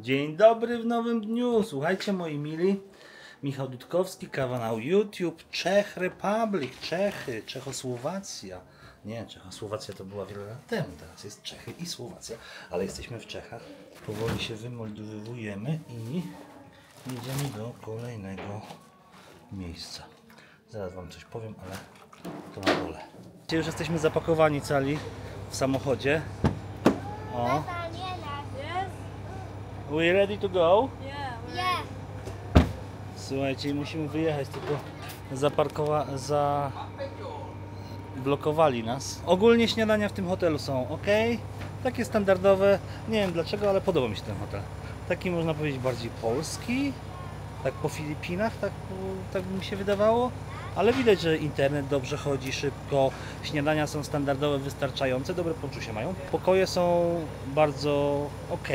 Dzień dobry w nowym dniu. Słuchajcie, moi mili, Michał Dudkowski, kanał YouTube, Czech Republic, Czechy, Czechosłowacja. Nie, Czechosłowacja to była wiele lat temu, teraz jest Czechy i Słowacja, ale jesteśmy w Czechach. Powoli się wymoldowujemy i jedziemy do kolejnego miejsca. Zaraz wam coś powiem, ale to na dole. Już jesteśmy zapakowani cali w samochodzie. O. We ready to go? Yeah. Słuchajcie, musimy wyjechać, tylko zablokowali nas. Ogólnie śniadania w tym hotelu są ok, takie standardowe, nie wiem dlaczego, ale podoba mi się ten hotel. Taki można powiedzieć bardziej polski, tak po Filipinach, tak by mi się wydawało. Ale widać, że internet dobrze chodzi, szybko, śniadania są standardowe, wystarczające, dobre poczucie mają. Pokoje są bardzo ok.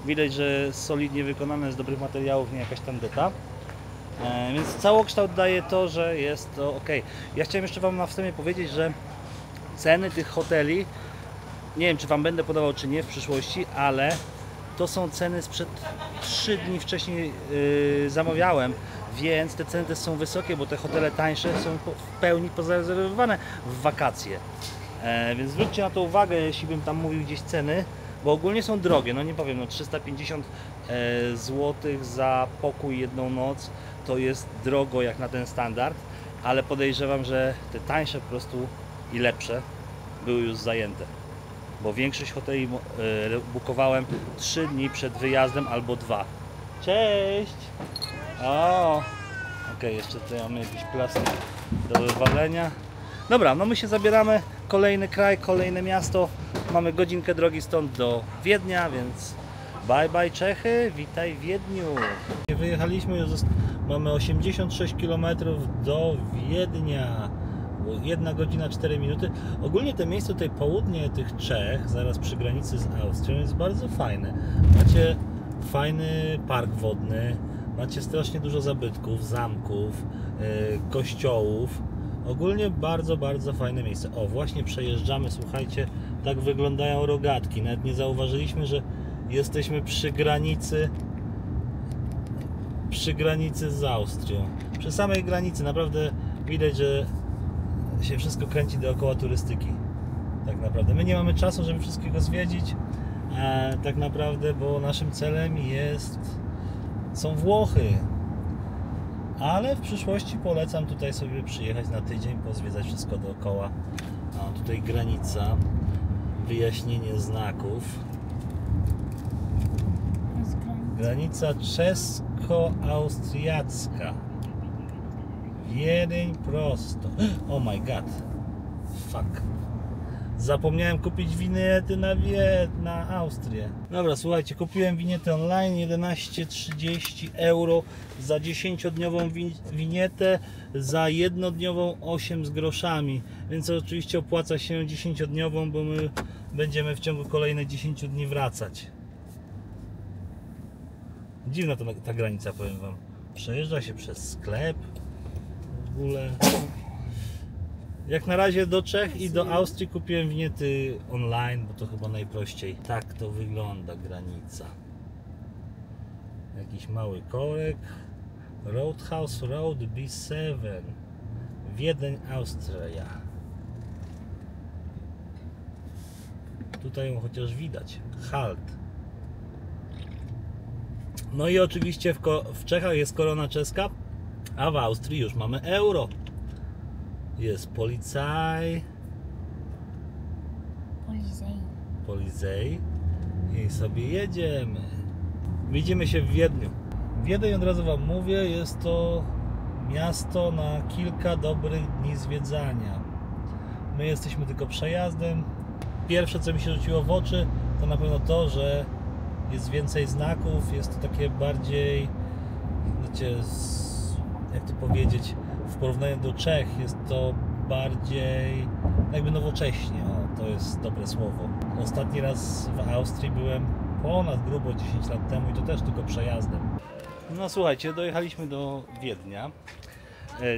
Widać, że solidnie wykonane z dobrych materiałów, nie jakaś tandeta. Więc całokształt daje to, że jest to ok. Ja chciałem jeszcze wam na wstępie powiedzieć, że ceny tych hoteli, nie wiem czy wam będę podawał czy nie w przyszłości, ale to są ceny sprzed 3 dni wcześniej zamawiałem, więc te ceny też są wysokie, bo te hotele tańsze są w pełni pozarezerwowane w wakacje. Więc zwróćcie na to uwagę, jeśli bym tam mówił gdzieś ceny, bo ogólnie są drogie, no nie powiem, no 350 zł za pokój jedną noc to jest drogo jak na ten standard, ale podejrzewam, że te tańsze po prostu i lepsze były już zajęte, bo większość hoteli bukowałem 3 dni przed wyjazdem albo 2. Cześć! O, okej, jeszcze tutaj mamy jakiś plastik do wywalenia. Dobra, no my się zabieramy, kolejny kraj, kolejne miasto. Mamy godzinkę drogi stąd do Wiednia, więc bye bye Czechy, witaj w Wiedniu. Wyjechaliśmy, już mamy 86 km do Wiednia. 1 godzina 4 minuty. Ogólnie to miejsce tutaj południe tych Czech, zaraz przy granicy z Austrią, jest bardzo fajne. Macie fajny park wodny, macie strasznie dużo zabytków, zamków, kościołów. Ogólnie bardzo, bardzo fajne miejsce. O, właśnie przejeżdżamy, słuchajcie, tak wyglądają rogatki. Nawet nie zauważyliśmy, że jesteśmy przy granicy z Austrią. Przy samej granicy naprawdę widać, że się wszystko kręci dookoła turystyki. Tak naprawdę. My nie mamy czasu, żeby wszystkiego zwiedzić, tak naprawdę, bo naszym celem są Włochy. Ale w przyszłości polecam tutaj sobie przyjechać na tydzień, pozwiedzać wszystko dookoła. A tutaj granica, wyjaśnienie znaków. Granica czesko-austriacka. Wiedeń prosto. Oh my god. Fuck. Zapomniałem kupić winiety na Austrię. Dobra, słuchajcie, kupiłem winietę online, 11,30 euro za 10-dniową winietę, za 1-dniową 8 z groszami, więc oczywiście opłaca się 10-dniową, bo my będziemy w ciągu kolejnych 10 dni wracać. Dziwna ta granica, powiem wam. Przejeżdża się przez sklep w ogóle. Jak na razie do Czech i do Austrii kupiłem winiety online, bo to chyba najprościej. Tak to wygląda granica. Jakiś mały korek. Roadhouse Road B7. Wiedeń, Austria. Tutaj ją chociaż widać. Halt. No i oczywiście w Czechach jest korona czeska, a w Austrii już mamy euro. Jest Polizei i sobie jedziemy. Widzimy się w Wiedniu. Wiedeń, od razu wam mówię, jest to miasto na kilka dobrych dni zwiedzania. My jesteśmy tylko przejazdem. Pierwsze co mi się rzuciło w oczy to na pewno to, że jest więcej znaków, jest to takie bardziej, wiecie, jak to powiedzieć, w porównaniu do Czech jest to bardziej jakby nowocześnie, o, to jest dobre słowo. Ostatni raz w Austrii byłem ponad grubo 10 lat temu i to też tylko przejazdem. No słuchajcie, dojechaliśmy do Wiednia.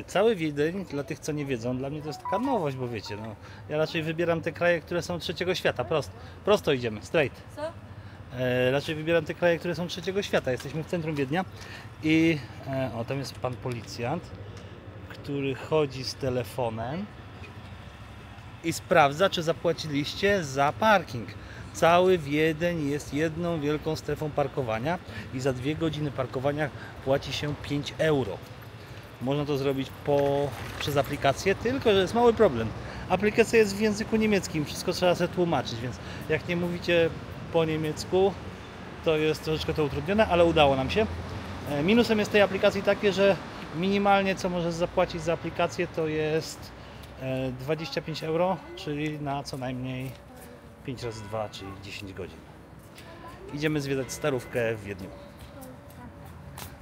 Cały Wiedeń, dla tych co nie wiedzą, dla mnie to jest taka nowość, bo wiecie, no, ja raczej wybieram te kraje, które są trzeciego świata, prosto idziemy, straight. Co? Raczej wybieram te kraje, które są trzeciego świata. Jesteśmy w centrum Wiednia i tam jest pan policjant, który chodzi z telefonem i sprawdza, czy zapłaciliście za parking. Cały Wiedeń jest jedną wielką strefą parkowania i za 2 godziny parkowania płaci się 5 euro. Można to zrobić przez aplikację, tylko że jest mały problem. Aplikacja jest w języku niemieckim, wszystko trzeba sobie tłumaczyć, więc jak nie mówicie po niemiecku, to jest troszeczkę to utrudnione, ale udało nam się. Minusem jest tej aplikacji takie, że minimalnie co możesz zapłacić za aplikację to jest 25 euro, czyli na co najmniej 5 razy 2, czyli 10 godzin. Idziemy zwiedzać Starówkę w Wiedniu.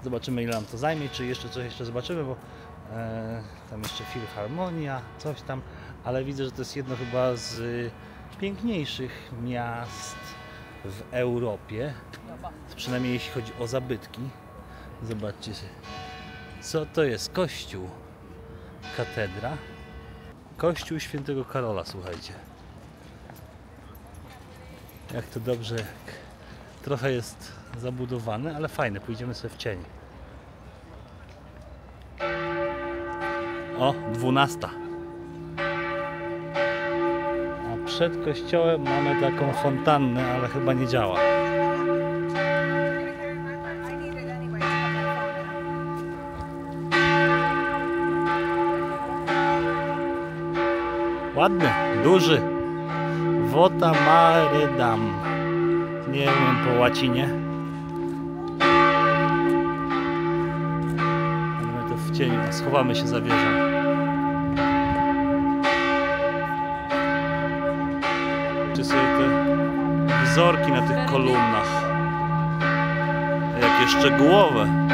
Zobaczymy, ile nam to zajmie, czy jeszcze coś zobaczymy, bo tam jeszcze Filharmonia, coś tam, ale widzę, że to jest jedno chyba z piękniejszych miast w Europie, przynajmniej jeśli chodzi o zabytki. Zobaczcie się, co to jest. Kościół, katedra, kościół świętego Karola, słuchajcie. Jak to dobrze, trochę jest zabudowany, ale fajne, pójdziemy sobie w cień. O, 12. A przed kościołem mamy taką fontannę, ale chyba nie działa. Ładny, duży. Vota Mare Dam. Nie wiem po łacinie. Mamy to w cieniu, schowamy się za wieżą. Czy sobie te wzorki na tych kolumnach. Jakie szczegółowe.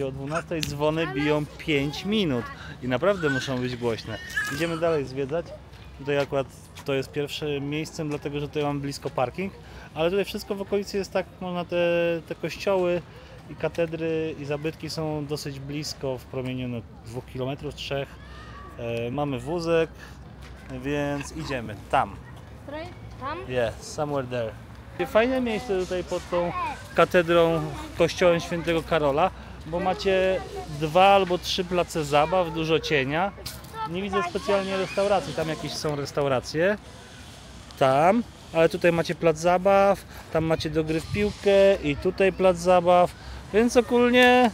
O 12 dzwony biją 5 minut i naprawdę muszą być głośne. Idziemy dalej zwiedzać. Tutaj akurat to jest pierwsze miejsce, dlatego że tutaj mam blisko parking, ale tutaj wszystko w okolicy jest tak, można te kościoły i katedry i zabytki są dosyć blisko w promieniu 2 km, 3. Mamy wózek, więc idziemy tam. Tam? Yes, somewhere there. Fajne miejsce tutaj pod tą katedrą, kościołem świętego Karola, bo macie 2 albo 3 place zabaw, dużo cienia. Nie widzę specjalnie restauracji, tam jakieś są restauracje. Tam, ale tutaj macie plac zabaw, tam macie do gry w piłkę i tutaj plac zabaw, więc ogólnie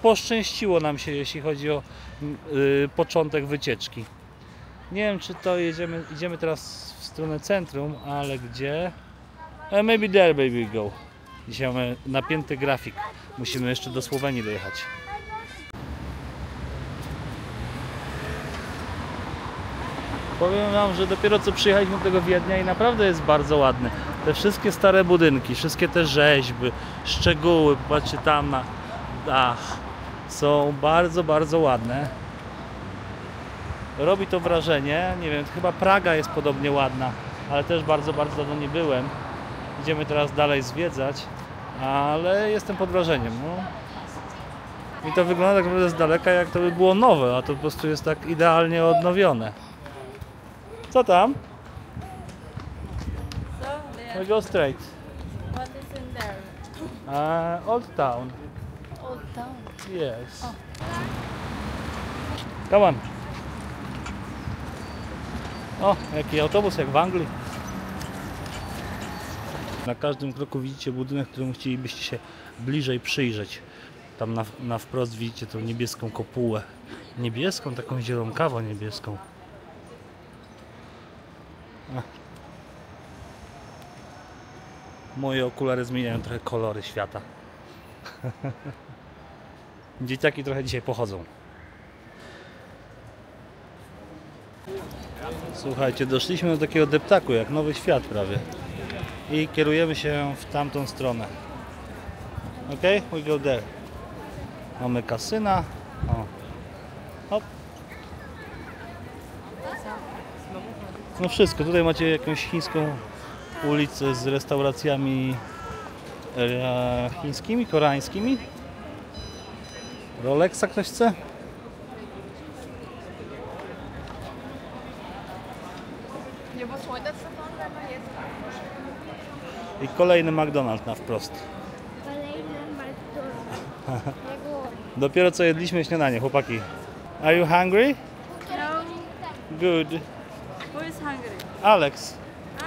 poszczęściło nam się, jeśli chodzi o początek wycieczki. Nie wiem, czy to idziemy teraz w stronę centrum, ale gdzie? Maybe there we go. Dzisiaj mamy napięty grafik. Musimy jeszcze do Słowenii dojechać. Powiem wam, że dopiero co przyjechaliśmy do tego Wiednia i naprawdę jest bardzo ładny. Te wszystkie stare budynki, wszystkie te rzeźby, szczegóły, patrzcie tam na dach, są bardzo, bardzo ładne. Robi to wrażenie, nie wiem, chyba Praga jest podobnie ładna, ale też bardzo, bardzo dawno nie byłem. Idziemy teraz dalej zwiedzać, ale jestem pod wrażeniem. No. I to wygląda tak naprawdę z daleka, jak to by było nowe, a to po prostu jest tak idealnie odnowione. Co tam? So there. We go straight. What is in there? Old Town. Old town. Yes. Come on. O, jaki autobus, jak w Anglii. Na każdym kroku widzicie budynek, któremu chcielibyście się bliżej przyjrzeć. Tam na wprost widzicie tą niebieską kopułę. Niebieską, taką zielonkawą niebieską. Moje okulary zmieniają trochę kolory świata. Dzieciaki trochę dzisiaj pochodzą. Słuchajcie, doszliśmy do takiego deptaku, jak Nowy Świat prawie. I kierujemy się w tamtą stronę. Ok, we go there. Mamy kasyna. O. Hop. No wszystko, tutaj macie jakąś chińską ulicę z restauracjami chińskimi, koreańskimi. Rolexa ktoś chce? I kolejny McDonald's na wprost. Kolejny McDonald's. Dopiero co jedliśmy śniadanie, chłopaki. Are you hungry? No. Good. Who is hungry? Alex. Ah,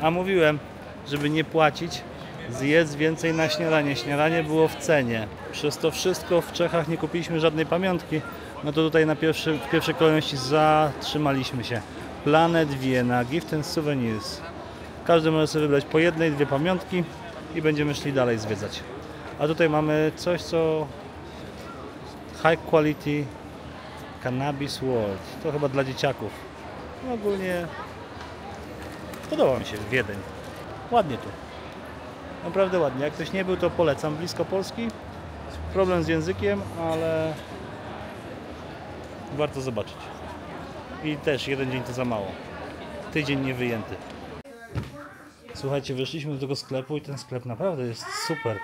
A mówiłem, żeby nie płacić, zjedz więcej na śniadanie. Śniadanie było w cenie. Przez to wszystko w Czechach nie kupiliśmy żadnej pamiątki. No to tutaj w pierwszej kolejności zatrzymaliśmy się. Planet Vienna, Gift and Souvenirs. Każdy może sobie wybrać po jednej, dwie pamiątki i będziemy szli dalej zwiedzać. A tutaj mamy coś, co High Quality Cannabis World. To chyba dla dzieciaków. No ogólnie podoba mi się Wiedeń. Ładnie tu. Naprawdę ładnie. Jak ktoś nie był, to polecam. Blisko Polski. Problem z językiem, ale warto zobaczyć. I też jeden dzień to za mało. Tydzień nie wyjęty. Słuchajcie, weszliśmy do tego sklepu i ten sklep naprawdę jest super.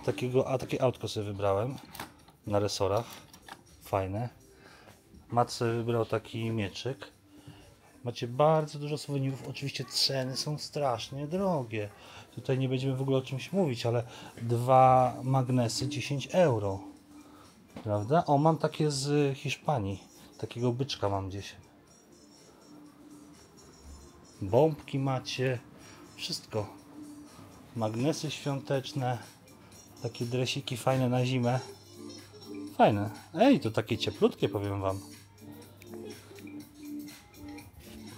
Takie autko sobie wybrałem na resorach. Fajne. Mat sobie wybrał taki mieczyk. Macie bardzo dużo suwenirów. Oczywiście ceny są strasznie drogie. Tutaj nie będziemy w ogóle o czymś mówić, ale 2 magnesy 10 euro. Prawda? O, mam takie z Hiszpanii. Takiego byczka mam gdzieś. Bombki macie. Wszystko. Magnesy świąteczne. Takie dresiki fajne na zimę. Fajne. Ej, to takie cieplutkie, powiem wam.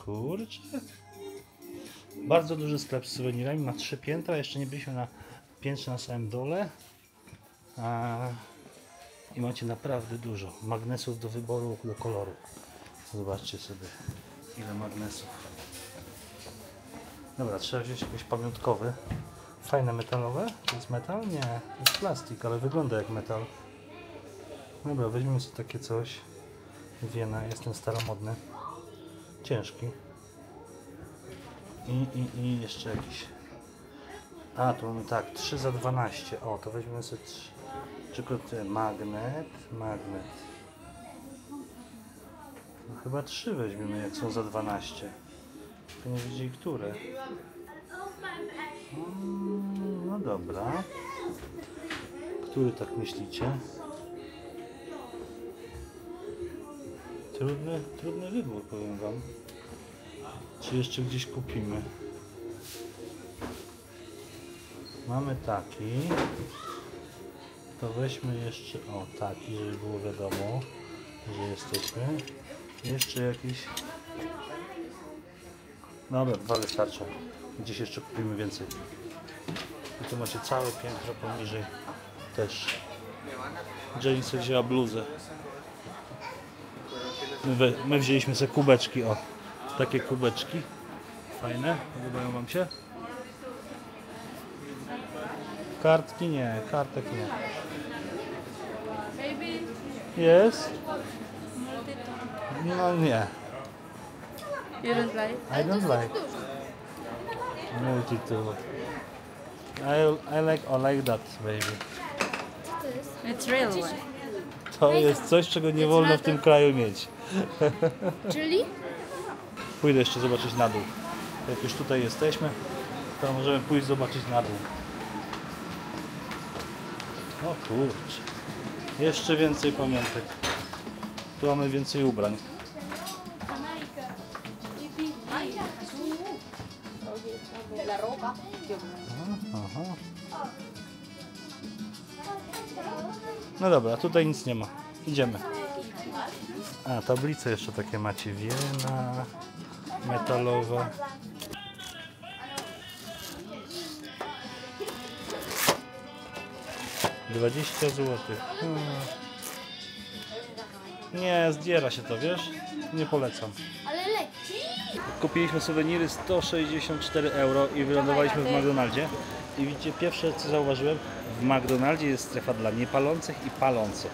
Kurczę. Bardzo duży sklep z suwenirami. Ma 3 piętra. Jeszcze nie byliśmy na piętrze na samym dole. I macie naprawdę dużo magnesów do wyboru, do koloru. Zobaczcie sobie, ile magnesów. Dobra, trzeba wziąć jakiś pamiątkowy. Fajne metalowe. To jest metal? Nie, to jest plastik, ale wygląda jak metal. Dobra, weźmiemy sobie takie coś. Wiena, jestem staromodny. Ciężki. I jeszcze jakiś. A, tu mamy tak, 3 za 12. O, to weźmiemy sobie 3. Tylko magnet. No, chyba 3 weźmiemy, jak są za 12. To nie wiedzieli, które. No dobra. Który tak myślicie? Trudny wybór, powiem wam. Czy jeszcze gdzieś kupimy? Mamy taki. To weźmy jeszcze, o taki, żeby było wiadomo, że jesteśmy. Jeszcze jakiś. Dobra, 2 wystarczą. Gdzieś jeszcze kupimy więcej. I tu macie całe piętro poniżej też. Jenny sobie wzięła bluzę. My wzięliśmy sobie kubeczki, o. Takie kubeczki. Fajne, podobają wam się? Kartki nie, kartek nie. Jest? No nie. You don't like? I don't like multi-tool. I like that, baby. It's real one. To jest coś, czego nie wolno w tym kraju mieć. Czyli? Pójdę jeszcze zobaczyć na dół. Jak już tutaj jesteśmy, to możemy pójść zobaczyć na dół. O kurczę. Jeszcze więcej pamiątek. Tu mamy więcej ubrań. Aha. No dobra, tutaj nic nie ma. Idziemy. A, tablice jeszcze takie macie. Wiena metalowe. $20 złotych. Nie, zdziera się to, wiesz? Nie polecam. Ale leci. Kupiliśmy suweniry 164 euro i wylądowaliśmy w McDonaldzie. I widzicie, pierwsze co zauważyłem, w McDonaldzie jest strefa dla niepalących i palących.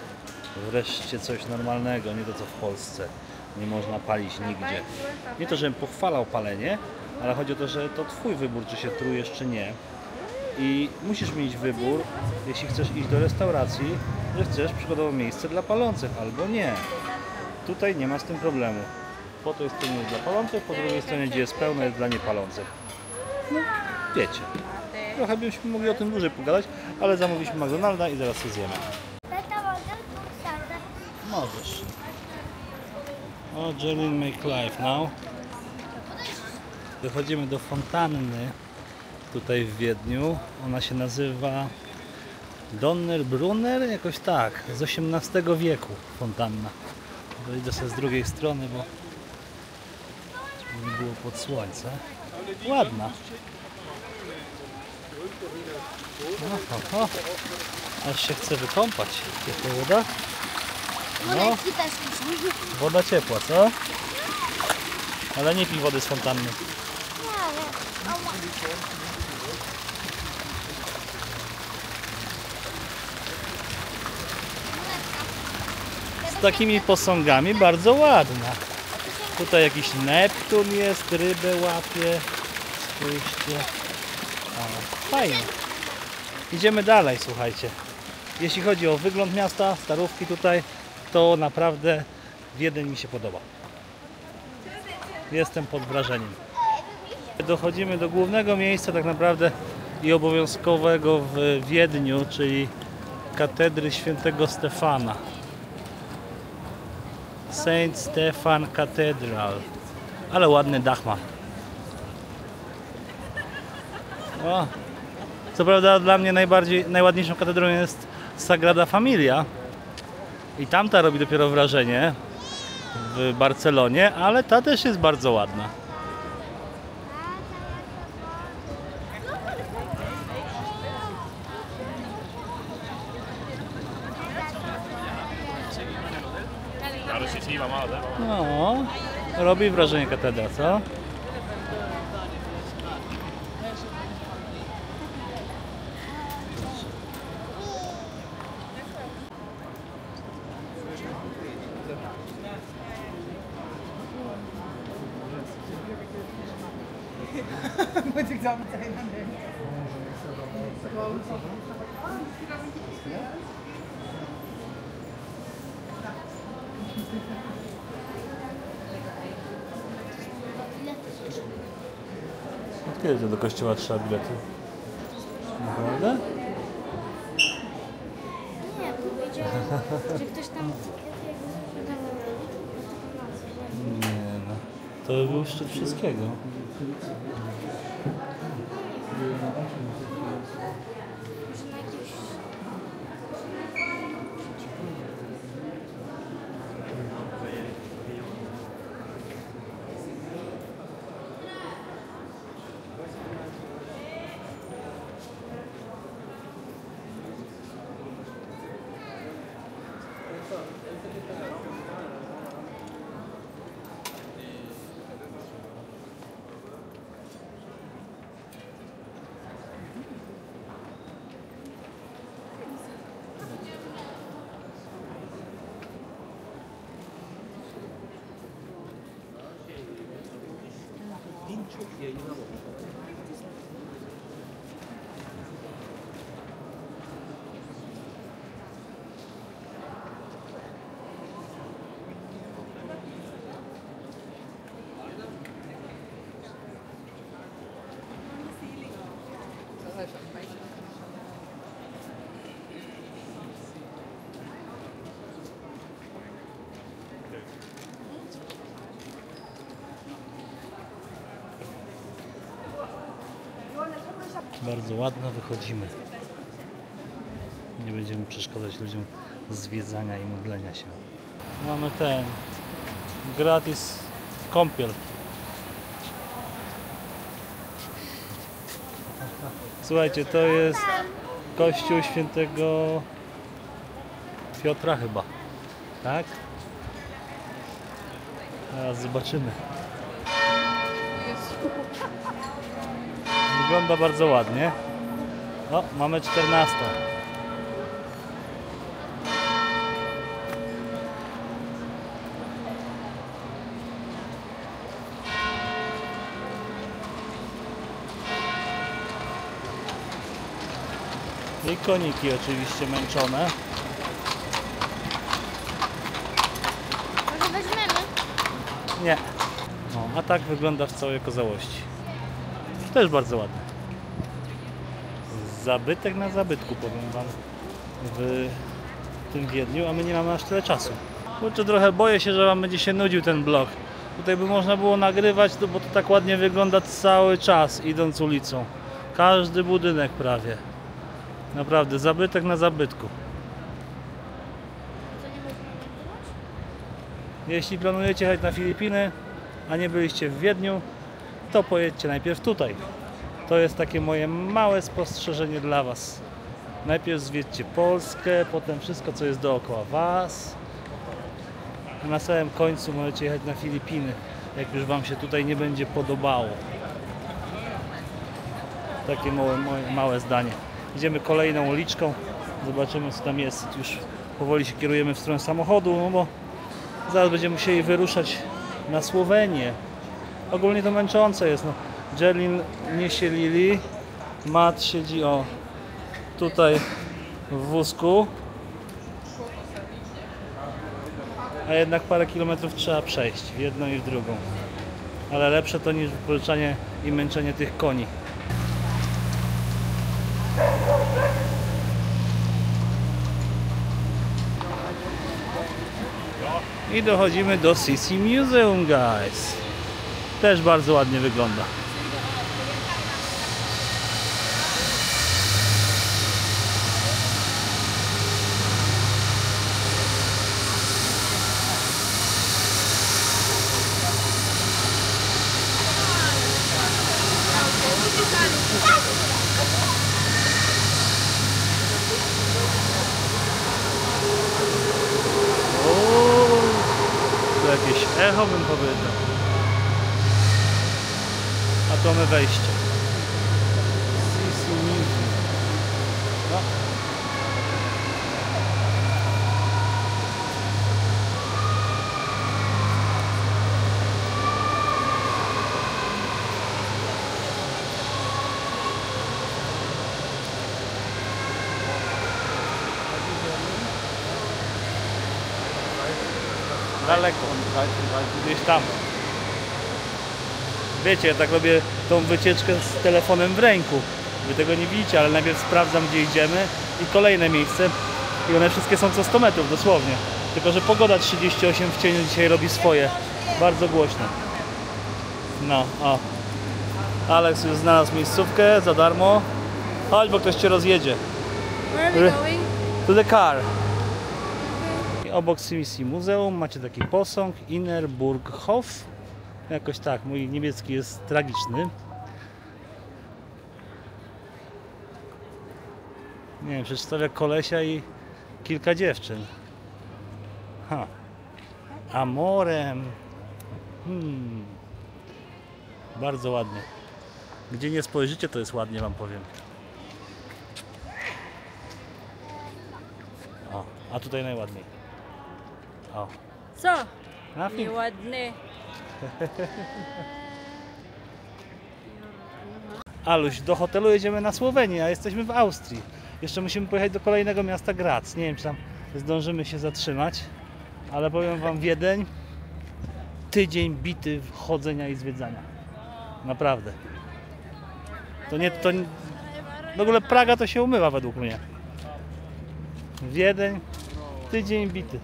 Wreszcie coś normalnego, nie to co w Polsce. Nie można palić nigdzie. Nie to, żebym pochwalał palenie, ale chodzi o to, że to twój wybór, czy się trujesz, czy nie. I musisz mieć wybór, jeśli chcesz iść do restauracji, że chcesz przykładowo miejsce dla palących, albo nie. Tutaj nie ma z tym problemu. Po tej stronie jest dla palących, po drugiej stronie, gdzie jest pełno, jest dla niepalących. No, wiecie. Trochę byśmy mogli o tym dłużej pogadać, ale zamówiliśmy McDonalda i zaraz się zjemy. Tata, mogę pójść. Możesz. O, Jelly make life now. Dochodzimy do fontanny tutaj w Wiedniu. Ona się nazywa Donnerbrunner, jakoś tak, z XVIII wieku fontanna. Idę sobie z drugiej strony, bo żeby nie było pod słońce. Ładna. O. Aż się chce wykąpać. Ciepła woda? No, Monetki też muszę. woda ciepła, co? Ale nie pij wody z fontanny. Nie, ale... Z takimi posągami bardzo ładna. Tutaj jakiś Neptun jest, rybę łapie. Spójrzcie. O, fajnie. Idziemy dalej, słuchajcie. Jeśli chodzi o wygląd miasta, starówki tutaj, to naprawdę Wiedeń mi się podoba. Jestem pod wrażeniem. Dochodzimy do głównego miejsca tak naprawdę i obowiązkowego w Wiedniu, czyli katedry świętego Stefana. Saint Stefan Cathedral. Ale ładny dach ma. O. Co prawda dla mnie najładniejszą katedrą jest Sagrada Familia. I tamta robi dopiero wrażenie w Barcelonie, ale ta też jest bardzo ładna. No, robi wrażenie katedra, co? Moet ik dan meteen aan denken. Od kiedy to do kościoła trzeba bilety? Naprawdę? Nie, powiedziałam, że ktoś tam jakby sprzedawał Nie no. To by był szczyt wszystkiego. Może na jakieś... Bardzo ładno wychodzimy. Nie będziemy przeszkadzać ludziom zwiedzania i modlenia się. Mamy ten gratis kąpiel. Słuchajcie, to jest kościół świętego Piotra chyba. Tak? Teraz zobaczymy. Wygląda bardzo ładnie. O, mamy 14. I koniki oczywiście męczone. Może weźmiemy? Nie. No, a tak wygląda w całej okazałości. Też bardzo ładne. Zabytek na zabytku, powiem wam, w tym Wiedniu, a my nie mamy aż tyle czasu. Kurczę, trochę boję się, że wam będzie się nudził ten blog. Tutaj by można było nagrywać, bo to tak ładnie wygląda cały czas, idąc ulicą. Każdy budynek prawie. Naprawdę, zabytek na zabytku. Jeśli planujecie jechać na Filipiny, a nie byliście w Wiedniu, to pojedźcie najpierw tutaj. To jest takie moje małe spostrzeżenie dla was. Najpierw zwiedźcie Polskę, potem wszystko, co jest dookoła was. A na samym końcu możecie jechać na Filipiny, jak już wam się tutaj nie będzie podobało. Takie małe zdanie. Idziemy kolejną uliczką, zobaczymy, co tam jest. Już powoli się kierujemy w stronę samochodu, no bo zaraz będziemy musieli wyruszać na Słowenię. Ogólnie to męczące jest. No. Jelin niesie Lili, Matt siedzi tutaj w wózku, a jednak parę kilometrów trzeba przejść w jedną i w drugą. Ale lepsze to niż wypożyczanie i męczenie tych koni. I dochodzimy do Sisi Museum, guys. Też bardzo ładnie wygląda. Tu jakieś echo bym powiedział. A to my wejście. Sisi Museum. No. Daleko, gdzieś tam. Wiecie, ja tak robię tą wycieczkę z telefonem w ręku. Wy tego nie widzicie, ale najpierw sprawdzam, gdzie idziemy i kolejne miejsce. I one wszystkie są co 100 metrów, dosłownie. Tylko że pogoda 38 w cieniu dzisiaj robi swoje. Bardzo głośno. No, o. Alex już znalazł miejscówkę za darmo. Chodź, bo ktoś cię rozjedzie. Where are we going? To the car. I obok Sisi Muzeum macie taki posąg Innerburghof. Jakoś tak, mój niemiecki jest tragiczny. Nie wiem, przedstawia kolesia i kilka dziewczyn. Ha. Amorem. Bardzo ładnie. Gdzie nie spojrzycie, to jest ładnie, wam powiem. O, a tutaj najładniej. O. Co? Nothing. Nieładny. Aluś, do hotelu jedziemy na Słowenię, a jesteśmy w Austrii. Jeszcze musimy pojechać do kolejnego miasta Graz. Nie wiem, czy tam zdążymy się zatrzymać, ale powiem wam, Wiedeń, tydzień bity w chodzenia i zwiedzania. Naprawdę. W ogóle Praga to się umywa według mnie. Wiedeń, tydzień bity.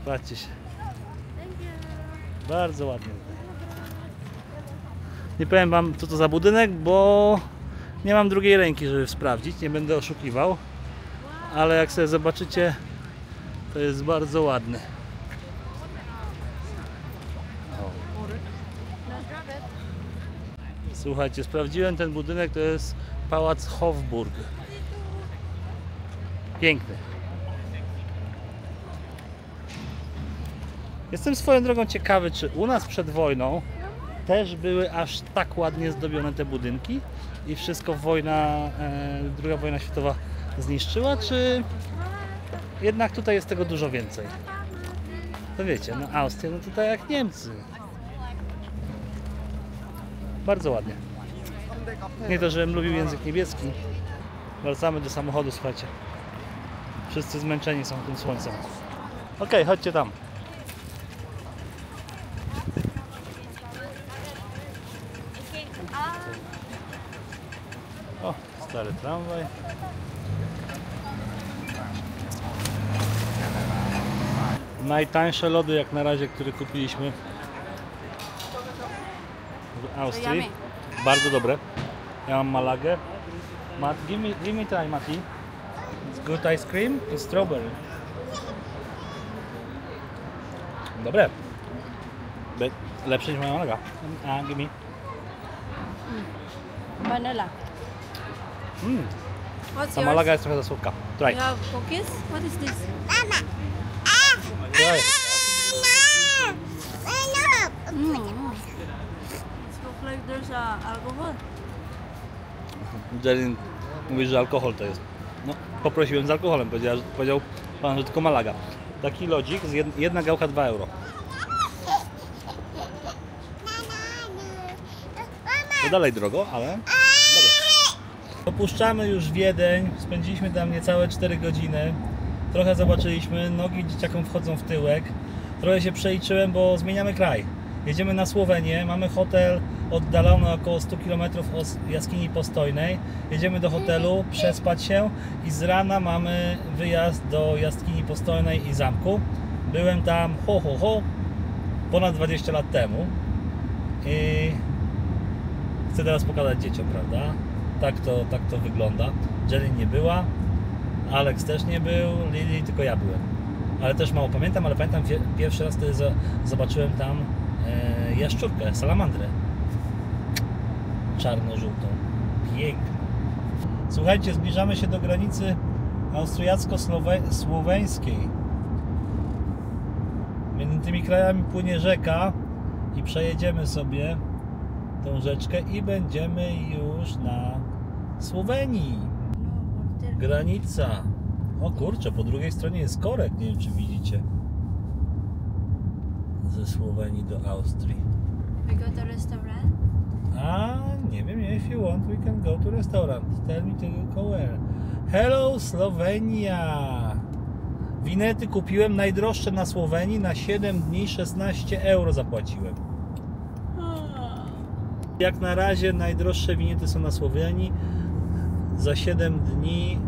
Patrzcie się. Bardzo ładnie. Nie powiem wam, co to za budynek, bo nie mam drugiej ręki, żeby sprawdzić. Nie będę oszukiwał. Ale jak sobie zobaczycie, to jest bardzo ładny. O. Słuchajcie, sprawdziłem ten budynek, to jest Pałac Hofburg. Piękny. Jestem swoją drogą ciekawy, czy u nas przed wojną też były aż tak ładnie zdobione te budynki i wszystko II wojna światowa zniszczyła, czy jednak tutaj jest tego dużo więcej? To wiecie, no Austria, no tutaj jak Niemcy. Bardzo ładnie. Nie to, żebym lubił język niemiecki. Wracamy do samochodu, słuchajcie. Wszyscy zmęczeni są tym słońcem. Okej, chodźcie tam. Stary tramwaj. Najtańsze lody jak na razie, które kupiliśmy w Austrii. Yummy. Bardzo dobre. Ja mam Malagę. Give me try, Mati. It's good ice cream. It's strawberry. Dobre. Lepsze niż moja Malaga. Give me. Vanilla. What's Ta yours? Malaga jest trochę za słodka. Try. You have cookies? What is this? Try. It looks like there's alcohol. Jelin mówi, że alkohol to jest. No, poprosiłem z alkoholem, powiedział pan, że tylko Malaga. Taki lodzik, jedna gałka 2 euro. To dalej drogo, ale dobre. Opuszczamy już Wiedeń, spędziliśmy tam niecałe 4 godziny. Trochę zobaczyliśmy, nogi dzieciakom wchodzą w tyłek. Trochę się przeliczyłem, bo zmieniamy kraj. Jedziemy na Słowenię, mamy hotel oddalony około 100 km od jaskini Postojnej. Jedziemy do hotelu, przespać się i z rana mamy wyjazd do jaskini Postojnej i zamku. Byłem tam ponad 20 lat temu i chcę teraz pokazać dzieciom, prawda? Tak to wygląda. Jelly nie była, Alex też nie był, Lily tylko ja byłem. Ale też mało pamiętam, ale pamiętam pierwszy raz wtedy zobaczyłem tam jaszczurkę, salamandrę. Czarno-żółtą. Piękną. Słuchajcie, zbliżamy się do granicy austriacko-słoweńskiej. Między tymi krajami płynie rzeka i przejedziemy sobie tą rzeczkę i będziemy już na Słowenii. Granica. O kurczę, po drugiej stronie jest korek, nie wiem czy widzicie. Ze Słowenii do Austrii. We go to restaurant? Nie wiem, if you want, we can go to restaurant. Tell me to go where. Hello, Słowenia! Winety kupiłem najdroższe na Słowenii, na 7 dni 16 euro zapłaciłem. Jak na razie najdroższe winety są na Słowenii, za 7 dni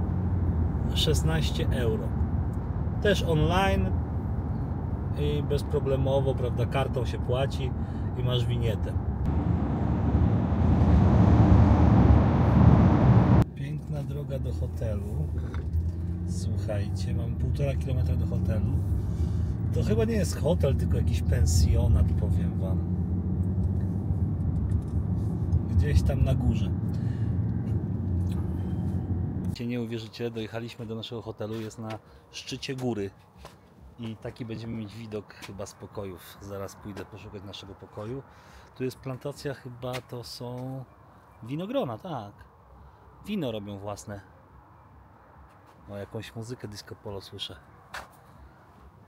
16 euro. Też online i bezproblemowo, prawda, kartą się płaci i masz winietę. Piękna droga do hotelu. Słuchajcie, mam 1,5 km do hotelu. To chyba nie jest hotel, tylko jakiś pensjonat, powiem wam. Gdzieś tam na górze. Nie uwierzycie, dojechaliśmy do naszego hotelu, jest na szczycie góry i taki będziemy mieć widok chyba z pokojów. Zaraz pójdę poszukać naszego pokoju. Tu jest plantacja, chyba to są winogrona, tak. Wino robią własne. O, jakąś muzykę disco polo słyszę.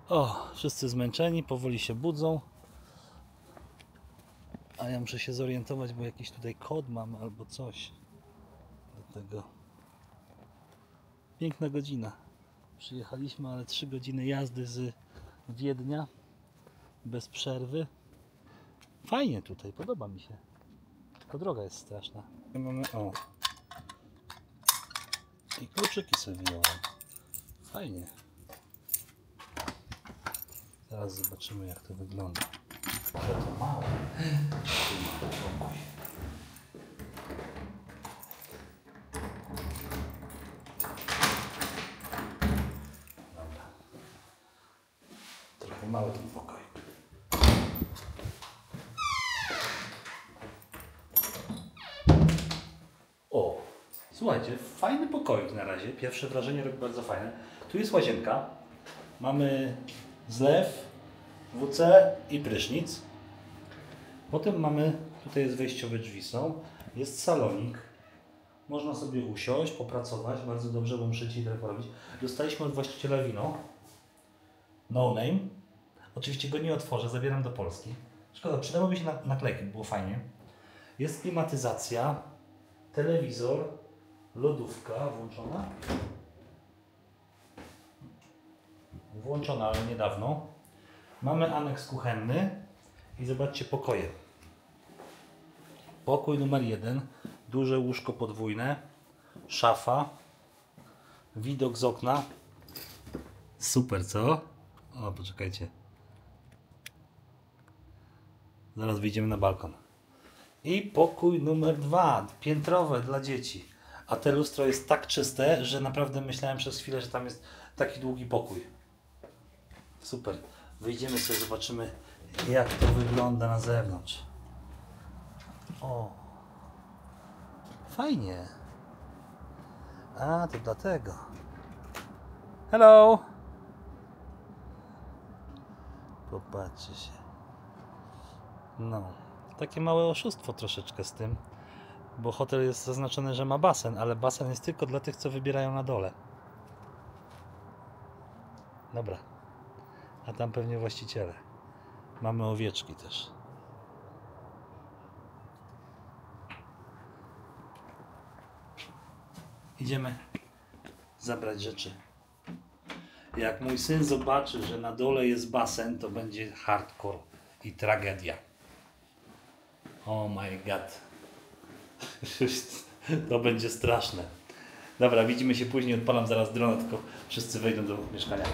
O, wszyscy zmęczeni, powoli się budzą. A ja muszę się zorientować, bo jakiś tutaj kod mam albo coś do tego. Piękna godzina. Przyjechaliśmy, ale 3 godziny jazdy z Wiednia bez przerwy. Fajnie tutaj, podoba mi się. Tylko droga jest straszna. Mamy, o. I kluczyki sobie wyjąłem. Fajnie. Teraz zobaczymy, jak to wygląda. Ale to małe. Tu mamy pokój. Dobra. Trochę mały ten pokój. O, słuchajcie, fajny pokoik na razie. Pierwsze wrażenie robi bardzo fajne. Tu jest łazienka. Mamy zlew, WC i prysznic. Potem mamy, tutaj jest wejściowe drzwi są. Jest salonik. Można sobie usiąść, popracować. Bardzo dobrze, bo muszę dzisiaj trochę porobić. Dostaliśmy od właściciela wino. No name. Oczywiście go nie otworzę, zabieram do Polski. Szkoda, przydałoby się naklejki, było fajnie. Jest klimatyzacja, telewizor, lodówka włączona. Włączona, ale niedawno. Mamy aneks kuchenny i zobaczcie pokoje. Pokój numer 1, duże łóżko podwójne, szafa, widok z okna. Super, co? O, poczekajcie. Zaraz wyjdziemy na balkon. I pokój numer 2, piętrowe dla dzieci. A te lustro jest tak czyste, że naprawdę myślałem przez chwilę, że tam jest taki długi pokój. Super. Wyjdziemy sobie, zobaczymy, jak to wygląda na zewnątrz. O. Fajnie. A, to dlatego. Hello. Popatrzcie się. No, takie małe oszustwo troszeczkę z tym, bo hotel jest zaznaczony, że ma basen, ale basen jest tylko dla tych, co wybierają na dole. Dobra. A tam pewnie właściciele. Mamy owieczki też. Idziemy zabrać rzeczy. Jak mój syn zobaczy, że na dole jest basen, to będzie hardcore i tragedia. Oh my god. To będzie straszne. Dobra, widzimy się później, odpalam zaraz drona, tylko wszyscy wejdą do mieszkania.